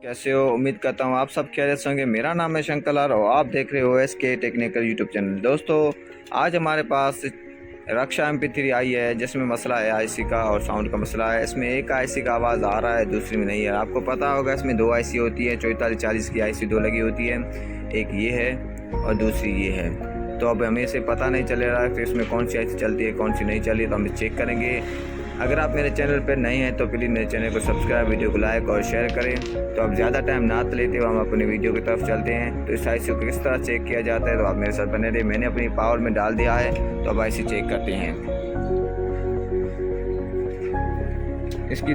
कैसे हो? उम्मीद करता हूँ आप सब खैरियत से होंगे। मेरा नाम है शंकर लाल और आप देख रहे हो SK टेक्निकल यूट्यूब चैनल। दोस्तों, आज हमारे पास रक्षा MP3 आई है जिसमें मसला है IC का और साउंड का मसला है। इसमें एक IC का आवाज़ आ रहा है, दूसरी में नहीं है। आपको पता होगा इसमें 2 IC होती है, 4440 की IC 2 लगी होती है। एक ये है और दूसरी ये है। तो अब हमें से पता नहीं चल रहा है कि इसमें कौन सी IC चलती है, कौन सी नहीं चल रही, तो हम चेक करेंगे। अगर आप मेरे चैनल पर नए हैं तो प्लीज़ मेरे चैनल को सब्सक्राइब, वीडियो को लाइक और शेयर करें। तो अब ज़्यादा टाइम ना लेते हुए हम अपनी वीडियो की तरफ चलते हैं। तो इस IC को किस तरह चेक किया जाता है तो आप मेरे साथ बने रहिए। मैंने अपनी पावर में डाल दिया है, तो अब IC चेक करते हैं। इसकी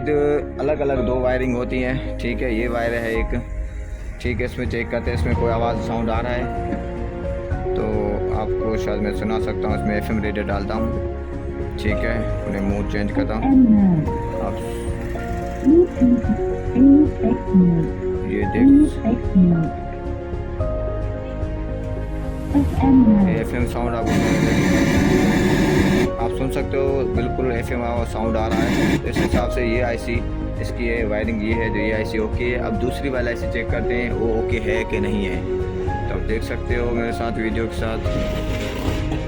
अलग अलग 2 वायरिंग होती हैं, ठीक है। ये वायर है एक, ठीक है। इसमें चेक करते हैं इसमें कोई आवाज़ साउंड आ रहा है तो आपको शायद मैं सुना सकता हूँ। इसमें FM रेडियो डालता हूँ, ठीक है। उन्हें मूड चेंज करता हूँ। आप ये देख FM साउंड आप सुन सकते हो, बिल्कुल FM साउंड आ रहा है। तो इस हिसाब से ये IC इसकी है, वायरिंग ये है जो ये IC ओके है। अब दूसरी वाला IC चेक करते हैं वो ओके है कि नहीं है। तो आप देख सकते हो मेरे साथ वीडियो के साथ।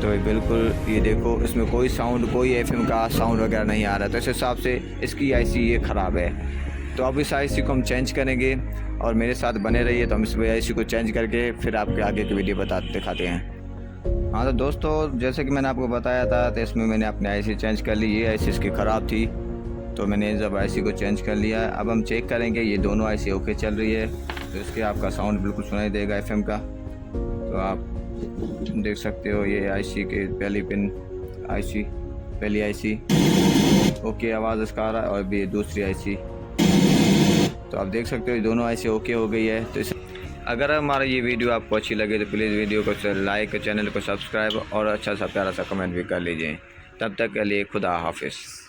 तो बिल्कुल ये देखो, इसमें कोई साउंड, कोई FM का साउंड वगैरह नहीं आ रहा। तो इस हिसाब से इसकी IC ये ख़राब है। तो अब इस IC को हम चेंज करेंगे और मेरे साथ बने रहिए। तो हम इस IC को चेंज करके फिर आपके आगे की वीडियो दिखाते हैं। हाँ तो दोस्तों, जैसे कि मैंने आपको बताया था, तो इसमें मैंने अपनी IC चेंज कर ली। ये IC इसकी ख़राब थी तो मैंने जब IC को चेंज कर लिया। अब हम चेक करेंगे ये दोनों IC ओके चल रही है। तो इसके आपका साउंड बिल्कुल सुनाई देगा FM का। तो आप देख सकते हो ये IC के पहली IC ओके आवाज़ इसका आ रहा है और भी दूसरी IC। तो आप देख सकते हो ये दोनों IC ओके हो गई है। तो अगर हमारा ये वीडियो आपको अच्छी लगे तो प्लीज़ वीडियो को लाइक, चैनल को सब्सक्राइब और अच्छा सा प्यारा सा कमेंट भी कर लीजिए। तब तक के लिए खुदा हाफिज़।